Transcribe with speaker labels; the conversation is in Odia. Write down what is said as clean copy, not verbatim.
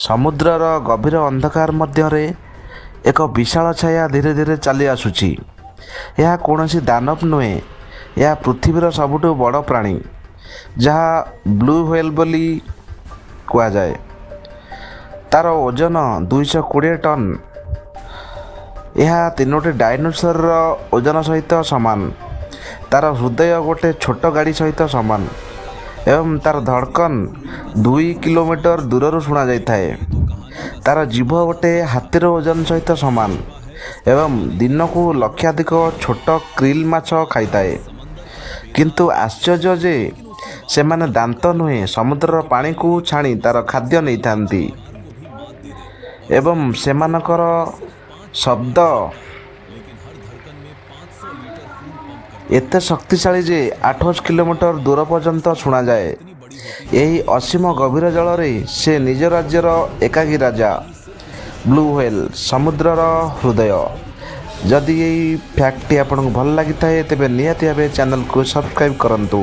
Speaker 1: ସମୁଦ୍ରର ଗଭୀର ଅନ୍ଧକାର ମଧ୍ୟରେ ଏକ ବିଶାଳ ଛାୟା ଧୀରେ ଧୀରେ ଚାଲି ଆସୁଛି। ଏହା କୌଣସି ଦାନବ ନୁହେଁ, ଏହା ପୃଥିବୀର ସବୁଠୁ ବଡ଼ ପ୍ରାଣୀ, ଯାହା ବ୍ଲୁ ହ୍ୱେଲ୍ ବୋଲି କୁହାଯାଏ। ତା'ର ଓଜନ 220 ଟନ୍। ଏହା 3ଟି ଡାଇନୋସରର ଓଜନ ସହିତ ସମାନ। ତା'ର ହୃଦୟ ଗୋଟିଏ ଛୋଟ ଗାଡ଼ି ସହିତ ସମାନ ଏବଂ ତା'ର ଧଡ଼କନ 2 କିଲୋମିଟର ଦୂରରୁ ଶୁଣାଯାଇଥାଏ। ତା'ର ଜିଭ ଗୋଟିଏ ହାତୀର ଓଜନ ସହିତ ସମାନ ଏବଂ ଦିନକୁ ଲକ୍ଷାଧିକ ଛୋଟ କ୍ରିଲ୍ ମାଛ ଖାଇଥାଏ। କିନ୍ତୁ ଆଶ୍ଚର୍ଯ୍ୟ ଯେ ସେମାନେ ଦାନ୍ତ ନୁହେଁ, ସମୁଦ୍ରର ପାଣିକୁ ଛାଣି ତା'ର ଖାଦ୍ୟ ନେଇଥାନ୍ତି ଏବଂ ସେମାନଙ୍କର ଶବ୍ଦ ଏତେ ଶକ୍ତିଶାଳୀ ଯେ 800 କିଲୋମିଟର ଦୂର ପର୍ଯ୍ୟନ୍ତ ଶୁଣାଯାଏ। ଏହି ଅସୀମ ଗଭୀର ଜଳରେ ସେ ନିଜ ରାଜ୍ୟର ଏକାକୀ ରାଜା। ବ୍ଲୁ ହ୍ୱେଲ୍, ସମୁଦ୍ରର ହୃଦୟ। ଯଦି ଏହି ଫ୍ୟାକ୍ଟଟି ଆପଣଙ୍କୁ ଭଲ ଲାଗିଥାଏ ତେବେ ନିହାତି ଭାବେ ଚ୍ୟାନେଲକୁ ସବସ୍କ୍ରାଇବ୍ କରନ୍ତୁ।